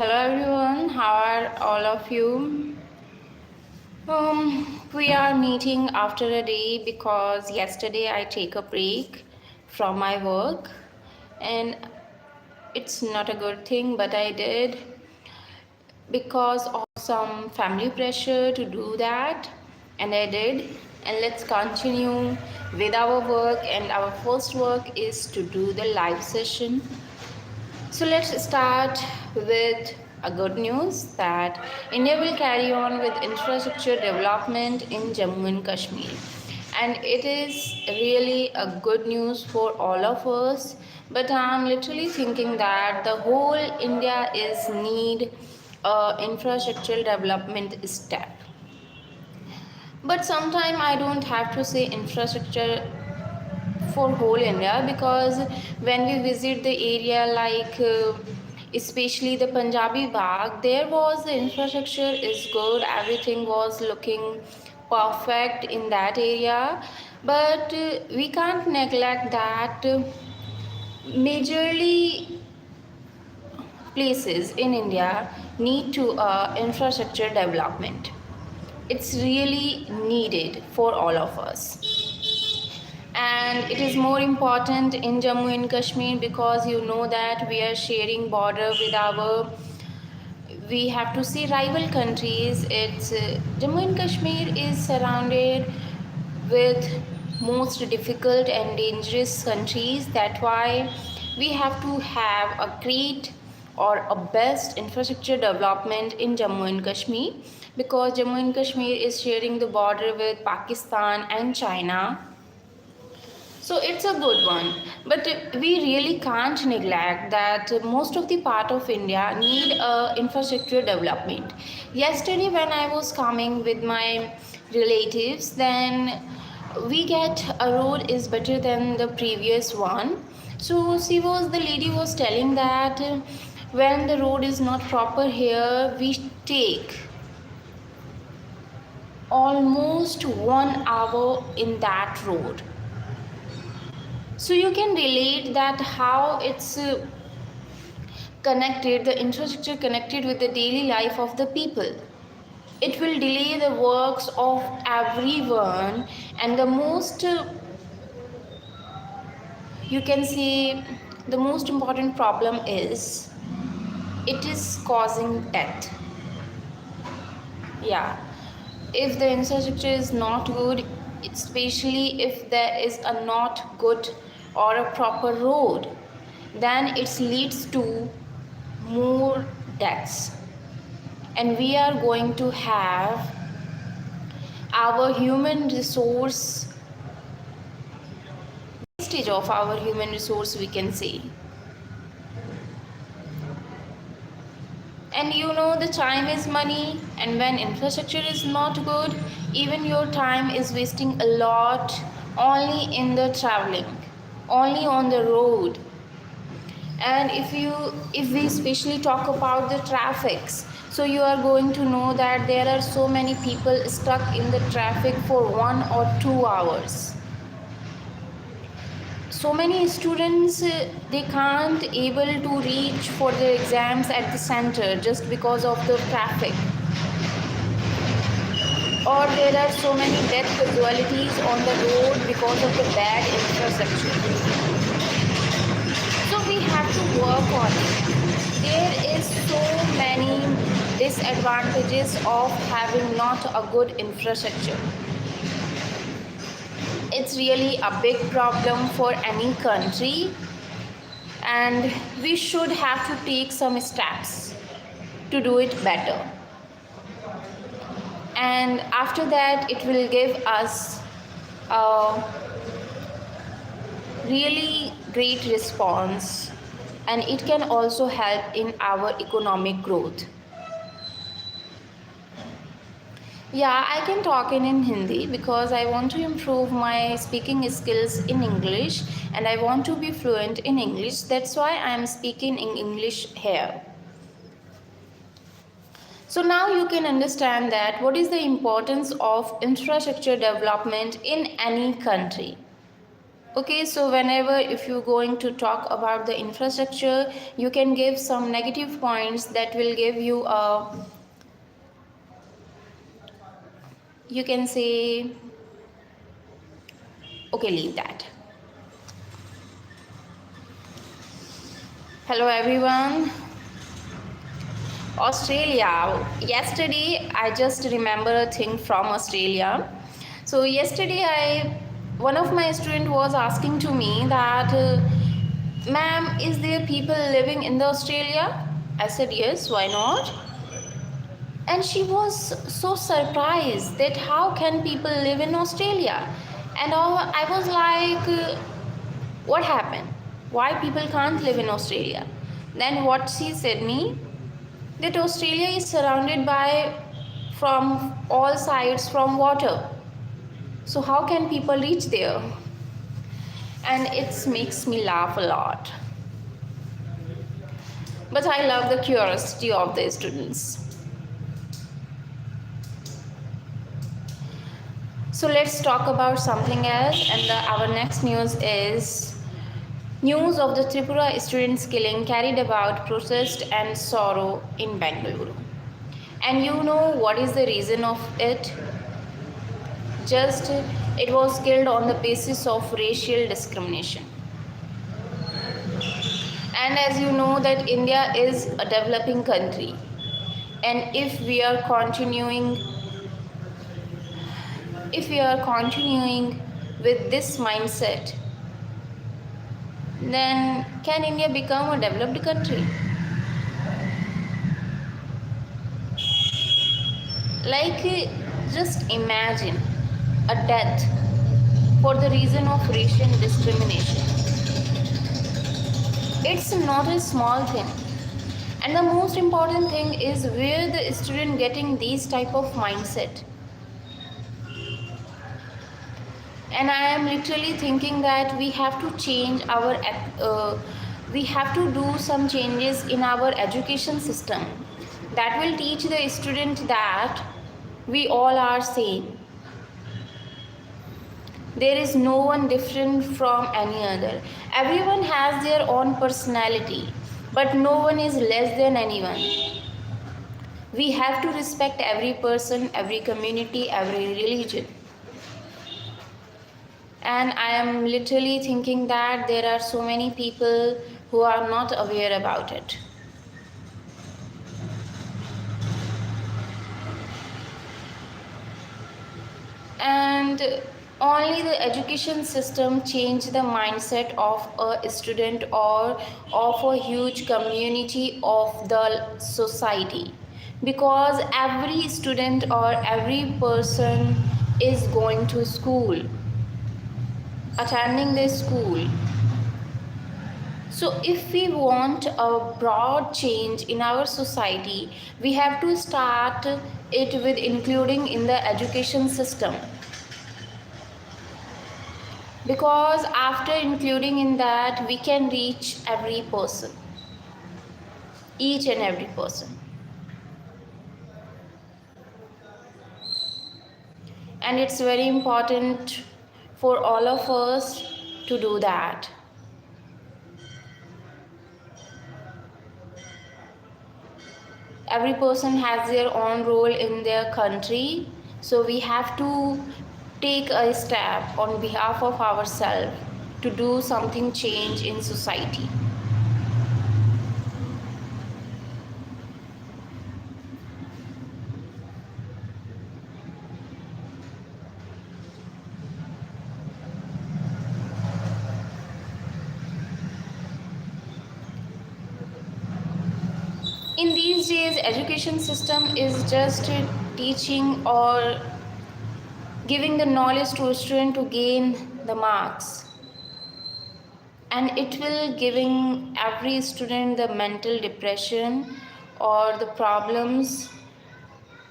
Hello everyone, how are all of you? We are meeting after a day because yesterday I take a break from my work and it's not a good thing, but I did because of some family pressure to do that, and I did. And let's continue with our work, and our first work is to do the live session. So let's start with a good news that India will carry on with infrastructure development in Jammu and Kashmir. And it is really a good news for all of us. But I'm literally thinking that the whole India is need a infrastructural development step. But sometime I don't have to say infrastructure for whole India, because when we visit the area like especially the Punjabi Bagh, there was the infrastructure is good, everything was looking perfect in that area. But we can't neglect that majorly places in India need to infrastructure development. It's really needed for all of us, and it is more important in Jammu and Kashmir because you know that we are sharing border with our, we have to see, rival countries. It's Jammu and Kashmir is surrounded with most difficult and dangerous countries. That's why we have to have a great or a best infrastructure development in Jammu and Kashmir, because Jammu and Kashmir is sharing the border with Pakistan and China. So it's a good one, but we really can't neglect that most of the part of India need infrastructure development. Yesterday when I was coming with my relatives, then we get a road is better than the previous one. So the lady was telling that when the road is not proper here, we take almost 1 hour in that road. So you can relate that how it's connected, the infrastructure connected with the daily life of the people. It will delay the works of everyone, and the most, you can say, the most important problem is it is causing death. Yeah, if the infrastructure is not good, especially if there is a not good or a proper road, then it leads to more deaths, and we are going to have our human resource wastage of our human resource, we can say. And you know, the time is money, and when infrastructure is not good, even your time is wasting a lot only in the traveling, only on the road. And if we especially talk about the traffics, so you are going to know that there are so many people stuck in the traffic for 1 or 2 hours. So many students they can't able to reach for their exams at the center just because of the traffic, or there are so many death casualties on the road because of the bad infrastructure. So we have to work on it. There is so many disadvantages of having not a good infrastructure. It's really a big problem for any country, and we should have to take some steps to do it better. And after that, it will give us a really great response, and it can also help in our economic growth. Yeah, I can talk in Hindi because I want to improve my speaking skills in English, and I want to be fluent in English. That's why I am speaking in English here. So now you can understand that what is the importance of infrastructure development in any country. Okay, so whenever if you're going to talk about the infrastructure, you can give some negative points that will give you a, you can say, okay, leave that. Hello everyone. Australia. Yesterday, I just remember a thing from Australia. So yesterday, one of my student was asking to me that, "Ma'am, is there people living in the Australia?" I said, "Yes. Why not?" And she was so surprised that how can people live in Australia? And I was like, "What happened? Why people can't live in Australia?" Then what she said me, that Australia is surrounded by from all sides from water. So how can people reach there? And it makes me laugh a lot. But I love the curiosity of the students. So let's talk about something else. And our next news is news of the Tripura students killing carried about protest and sorrow in Bangalore. And you know what is the reason of it? Just it was killed on the basis of racial discrimination. And as you know that India is a developing country, and if we are continuing with this mindset, then can India become a developed country? Like, just imagine a death for the reason of racial discrimination. It's not a small thing. And the most important thing is where the student getting these type of mindset. And I am literally thinking that we have to change we have to do some changes in our education system that will teach the student that we all are same. There is no one different from any other. Everyone has their own personality, but no one is less than anyone. We have to respect every person, every community, every religion. And I am literally thinking that there are so many people who are not aware about it. And only the education system change the mindset of a student or of a huge community of the society, because every student or every person is going to school, attending the school. So if we want a broad change in our society, we have to start it with including in the education system. Because after including in that, we can reach every person, each and every person. And it's very important for all of us to do that. Every person has their own role in their country, so we have to take a step on behalf of ourselves to do something change in society. In these days, education system is just teaching or giving the knowledge to a student to gain the marks, and it will giving every student the mental depression or the problems,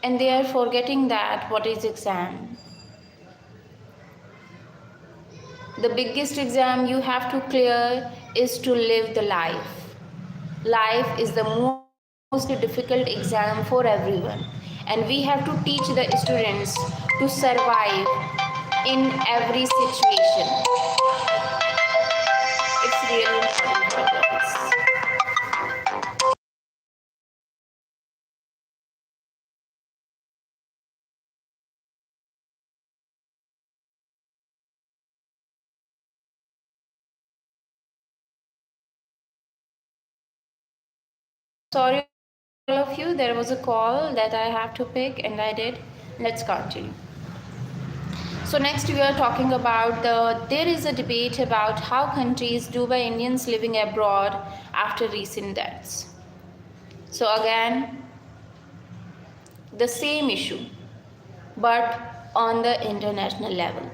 and they are forgetting that what is exam. The biggest exam you have to clear is to live the life. Life is the most difficult exam for everyone, and we have to teach the students to survive in every situation. really important for girls. Sorry, all of you, there was a call that I have to pick and I did. Let's continue. So next we are talking about there is a debate about how countries do by Indians living abroad after recent deaths. So again, the same issue, but on the international level.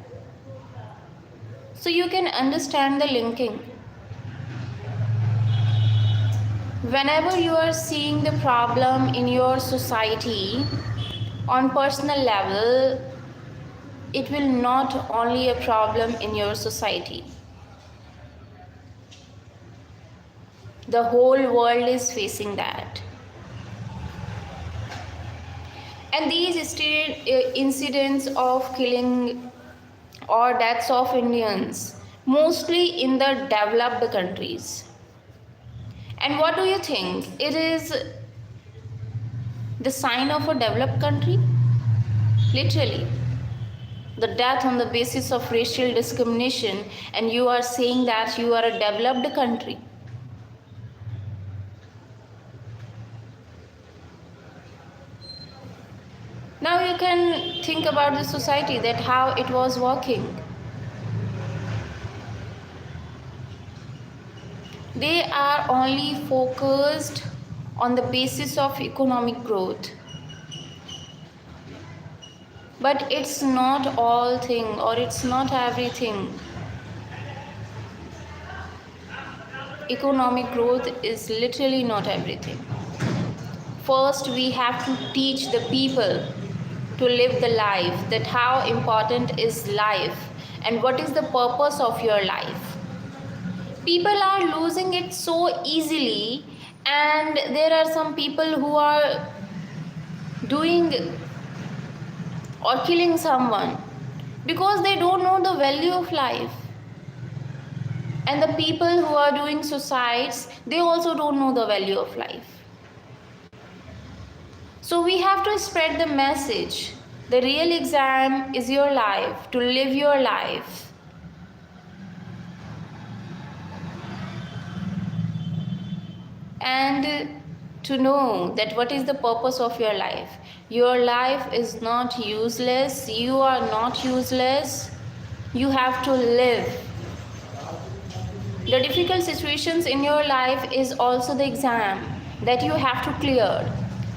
So you can understand the linking. Whenever you are seeing the problem in your society on personal level, it will not only a problem in your society. The whole world is facing that. And these incidents of killing or deaths of Indians, mostly in the developed countries. And what do you think? It is the sign of a developed country? Literally. The death on the basis of racial discrimination, and you are saying that you are a developed country. Now you can think about the society, that how it was working. They are only focused on the basis of economic growth. But it's not all thing, or it's not everything. Economic growth is literally not everything. First, we have to teach the people to live the life, that how important is life and what is the purpose of your life. People are losing it so easily, and there are some people who are doing or killing someone because they don't know the value of life. And the people who are doing suicides, they also don't know the value of life. So we have to spread the message. The real exam is your life, to live your life. And to know that what is the purpose of your life. Your life is not useless. You are not useless. You have to live. The difficult situations in your life is also the exam that you have to clear.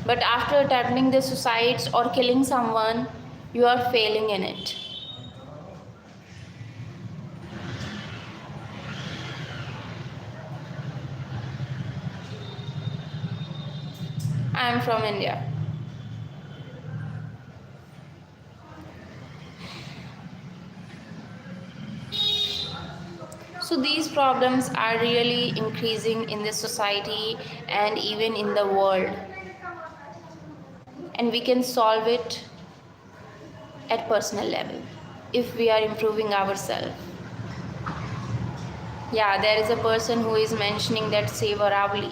But after attempting the suicides or killing someone, you are failing in it. I am from India. So these problems are really increasing in the society and even in the world. And we can solve it at personal level if we are improving ourselves. Yeah, there is a person who is mentioning that save Aravali.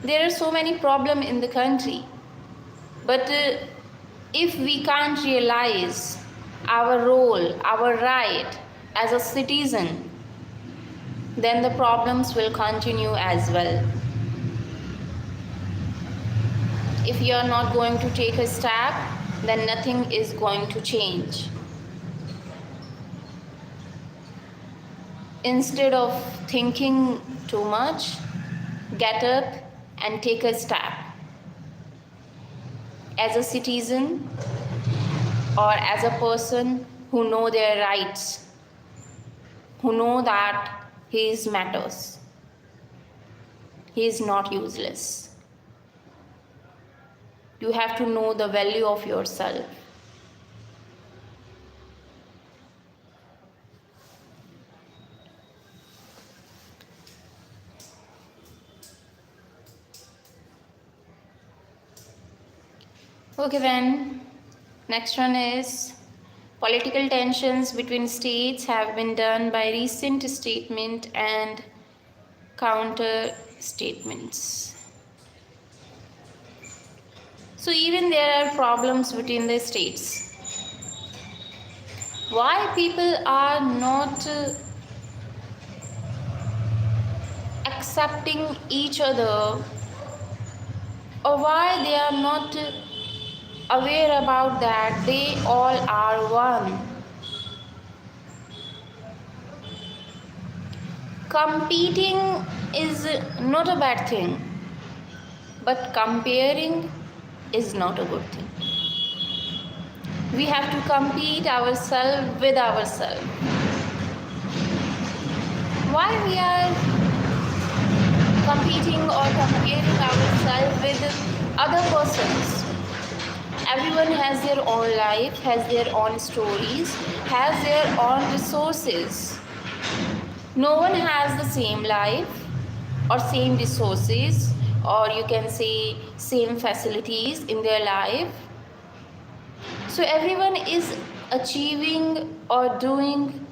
There are so many problems in the country, but if we can't realize our role, our right as a citizen, then the problems will continue as well. If you are not going to take a step, then nothing is going to change. Instead of thinking too much, get up and take a step. As a citizen or as a person who know their rights, who know that he is matters. He is not useless. You have to know the value of yourself. Okay then, next one is Political tensions between states have been done by recent statement and counter statements. So even there are problems between the states. Why people are not accepting each other, or why they are not aware about that they all are one. Competing is not a bad thing, but comparing is not a good thing. We have to compete ourselves with ourselves. Why we are competing or comparing ourselves with other persons? Everyone has their own life, has their own stories, has their own resources. No one has the same life or same resources, or you can say same facilities in their life. So everyone is achieving or doing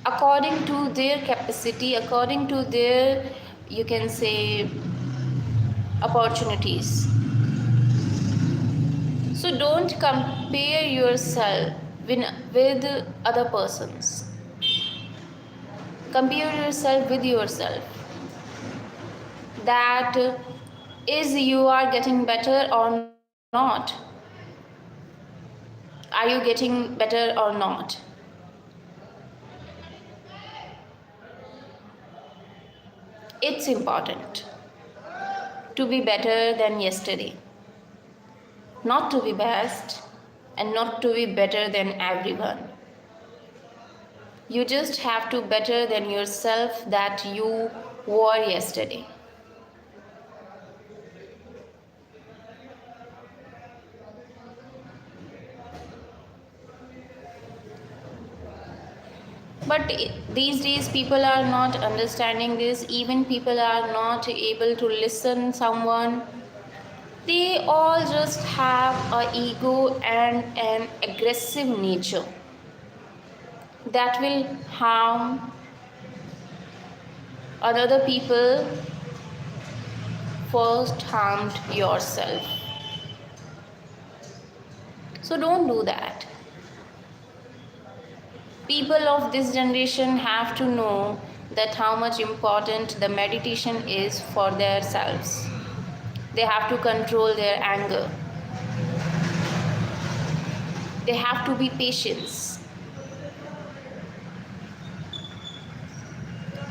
according to their capacity, according to their, you can say, opportunities. So don't compare yourself with other persons. Compare yourself with yourself. That is, you are getting better or not. Are you getting better or not? It's important to be better than yesterday. Not to be best and not to be better than everyone. You just have to better than yourself that you were yesterday. But these days people are not understanding this. Even people are not able to listen someone. They all just have an ego and an aggressive nature that will harm other people. First harmed yourself. So don't do that. People of this generation have to know that how much important the meditation is for themselves. They have to control their anger. They have to be patient.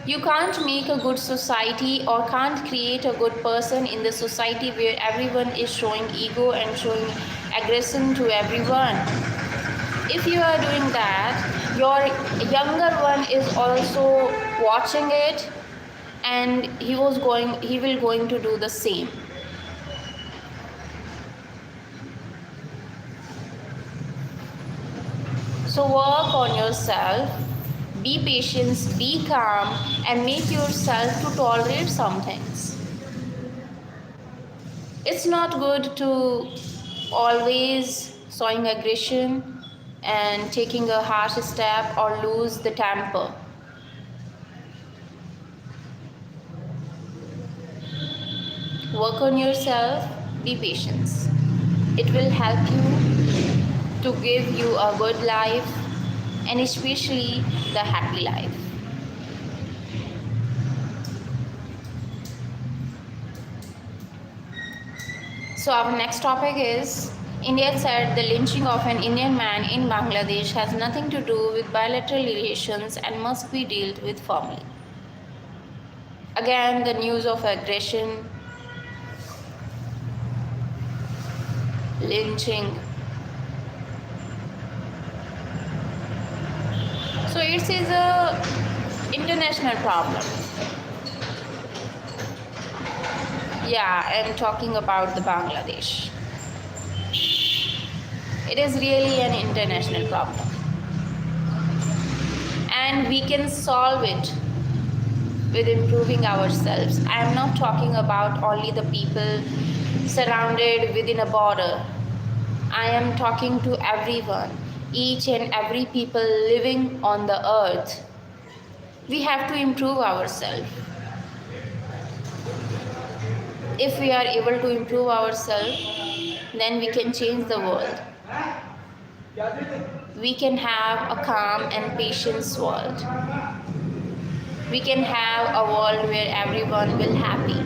You can't make a good society or can't create a good person in the society where everyone is showing ego and showing aggression to everyone. If you are doing that, your younger one is also watching it, and he will going to do the same. So work on yourself, be patient, be calm, and make yourself to tolerate some things. It's not good to always showing aggression and taking a harsh step or lose the temper. Work on yourself, be patient. It will help you to give you a good life, and especially the happy life. So our next topic is, India said the lynching of an Indian man in Bangladesh has nothing to do with bilateral relations and must be dealt with firmly. Again, the news of aggression, lynching. So it is a international problem. Yeah, I'm talking about the Bangladesh. It is really an international problem. And we can solve it with improving ourselves. I am not talking about only the people surrounded within a border. I am talking to everyone. each and every people living on the earth, we have to improve ourselves. If we are able to improve ourselves, then we can change the world. We can have a calm and patience world. We can have a world where everyone will happy.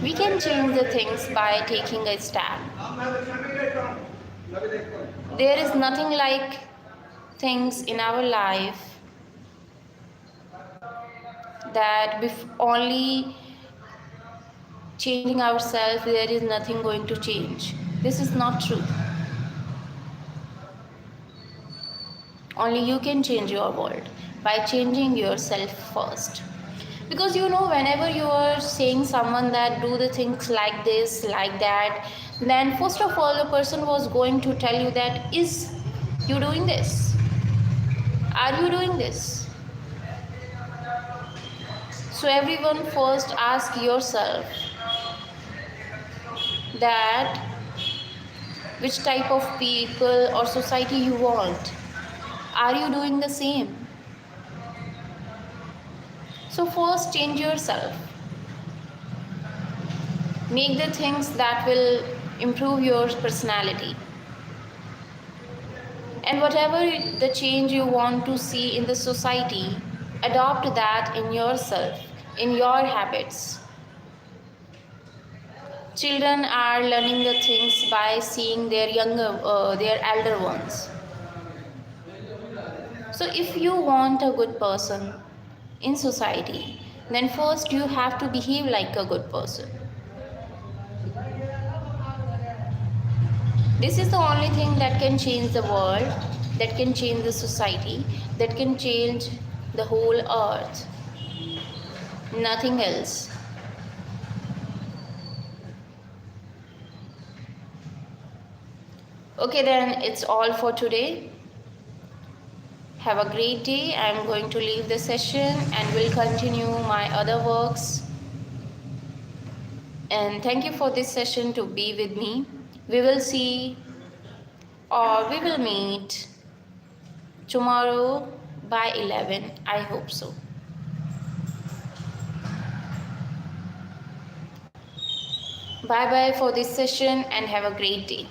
We can change the things by taking a step. There is nothing like things in our life that only changing ourselves there is nothing going to change. This is not true. Only you can change your world by changing yourself first. Because whenever you are saying someone that do the things like this, like that, then first of all the person was going to tell you that, is you doing this? Are you doing this? So everyone first ask yourself that which type of people or society you want. Are you doing the same? So first change yourself. Make the things that will improve your personality. And whatever the change you want to see in the society, adopt that in yourself, in your habits. Children are learning the things by seeing their elder ones. So if you want a good person in society, then first you have to behave like a good person. This is the only thing that can change the world, that can change the society, that can change the whole earth. Nothing else. Okay, then it's all for today. Have a great day. I'm going to leave the session and will continue my other works. And thank you for this session to be with me. We will see or we will meet tomorrow by 11. I hope so. Bye bye for this session and have a great day.